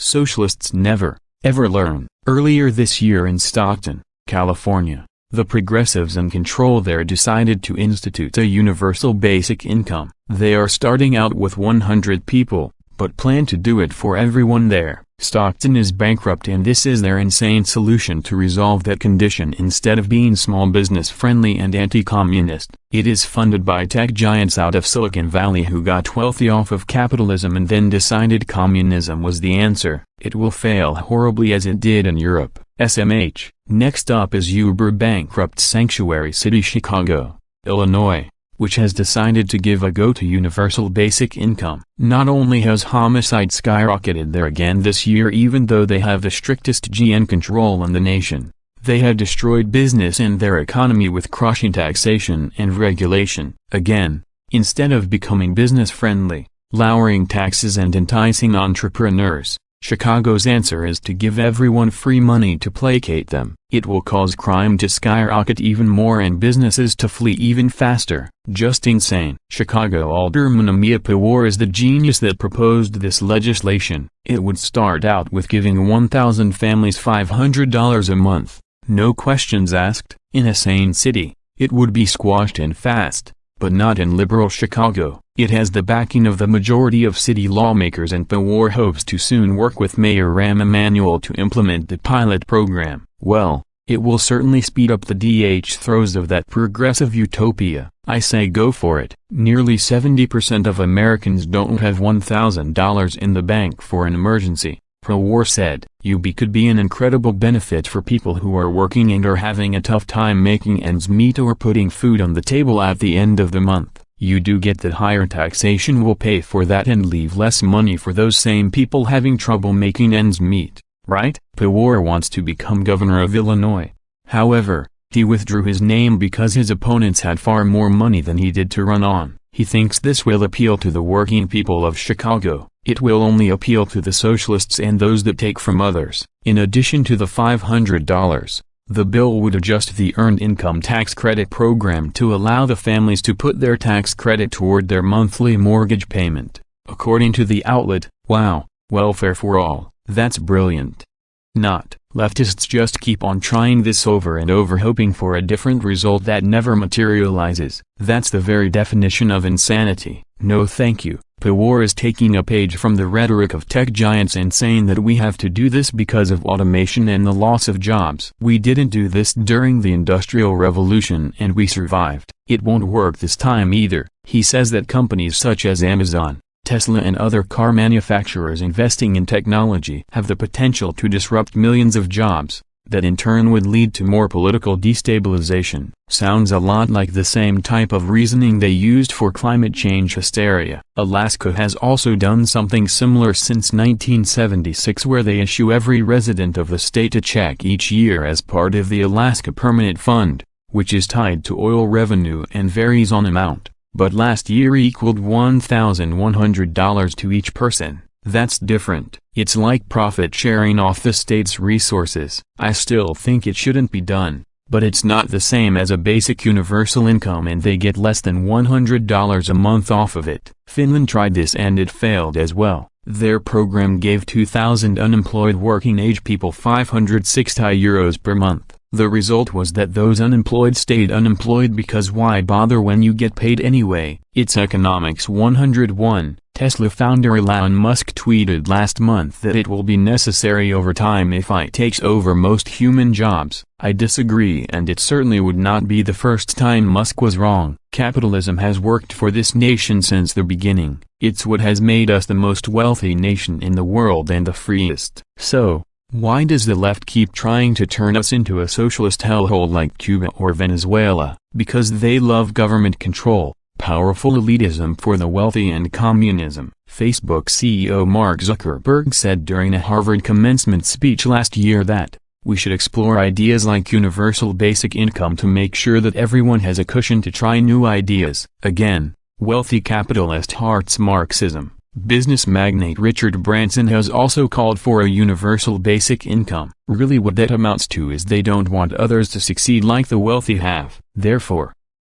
Socialists never, ever learn. Earlier this year in Stockton, California, the progressives in control there decided to institute a universal basic income. They are starting out with 100 people, but plan to do it for everyone there. Stockton is bankrupt, and this is their insane solution to resolve that condition. Instead of being small business friendly and anti-communist, it is funded by tech giants out of Silicon Valley who got wealthy off of capitalism and then decided communism was the answer. It will fail horribly as it did in Europe. SMH. Next up is uber-bankrupt sanctuary city Chicago, Illinois, which has decided to give a go to universal basic income. Not only has homicide skyrocketed there again this year, even though they have the strictest GN control in the nation, they have destroyed business and their economy with crushing taxation and regulation. Again, instead of becoming business-friendly, lowering taxes and enticing entrepreneurs, Chicago's answer is to give everyone free money to placate them. It will cause crime to skyrocket even more and businesses to flee even faster. Just insane. Chicago Alderman Amia Pawar is the genius that proposed this legislation. It would start out with giving 1,000 families $500 a month, no questions asked. In a sane city, it would be squashed and fast, but not in liberal Chicago. It has the backing of the majority of city lawmakers, and Pawar hopes to soon work with Mayor Rahm Emanuel to implement the pilot program. Well, it will certainly speed up the throes of that progressive utopia. I say go for it. Nearly 70% of Americans don't have $1,000 in the bank for an emergency, Pawar said. UB could be an incredible benefit for people who are working and are having a tough time making ends meet or putting food on the table at the end of the month. You do get that higher taxation will pay for that and leave less money for those same people having trouble making ends meet, right? Pawar wants to become governor of Illinois. However, he withdrew his name because his opponents had far more money than he did to run on. He thinks this will appeal to the working people of Chicago. It will only appeal to the socialists and those that take from others. In addition to the $500, the bill would adjust the Earned Income Tax Credit program to allow the families to put their tax credit toward their monthly mortgage payment. According to the outlet, wow, welfare for all, that's brilliant. Not. Leftists just keep on trying this over and over, hoping for a different result that never materializes. That's the very definition of insanity. No thank you. Pawar is taking a page from the rhetoric of tech giants and saying that we have to do this because of automation and the loss of jobs. We didn't do this during the Industrial Revolution and we survived. It won't work this time either. He says that companies such as Amazon, Tesla and other car manufacturers investing in technology have the potential to disrupt millions of jobs, that in turn would lead to more political destabilization. Sounds a lot like the same type of reasoning they used for climate change hysteria. Alaska has also done something similar since 1976, where they issue every resident of the state a check each year as part of the Alaska Permanent Fund, which is tied to oil revenue and varies on amount, but last year equaled $1,100 to each person. That's different. It's like profit sharing off the state's resources. I still think it shouldn't be done, but it's not the same as a basic universal income, and they get less than $100 a month off of it. Finland tried this and it failed as well. Their program gave 2,000 unemployed working-age people €560 per month. The result was that those unemployed stayed unemployed because why bother when you get paid anyway? It's Economics 101. Tesla founder Elon Musk tweeted last month that it will be necessary over time if AI takes over most human jobs. I disagree, and it certainly would not be the first time Musk was wrong. Capitalism has worked for this nation since the beginning. It's what has made us the most wealthy nation in the world and the freest. So, why does the left keep trying to turn us into a socialist hellhole like Cuba or Venezuela? Because they love government control, powerful elitism for the wealthy, and communism. Facebook CEO Mark Zuckerberg said during a Harvard commencement speech last year that we should explore ideas like universal basic income to make sure that everyone has a cushion to try new ideas. Again, wealthy capitalist hearts Marxism. Business magnate Richard Branson has also called for a universal basic income. Really what that amounts to is they don't want others to succeed like the wealthy have. Therefore,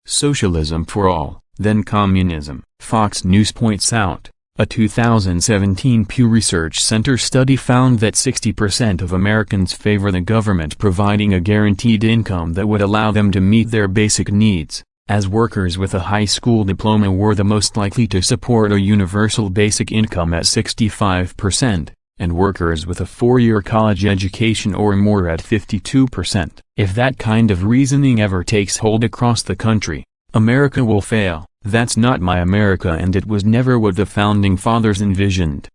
socialism for all, then communism. Fox News points out, A 2017 Pew Research Center study found that 60% of Americans favor the government providing a guaranteed income that would allow them to meet their basic needs, as workers with a high school diploma were the most likely to support a universal basic income at 65%, and workers with a 4-year college education or more at 52%. If that kind of reasoning ever takes hold across the country, America will fail. That's not my America, and it was never what the Founding Fathers envisioned.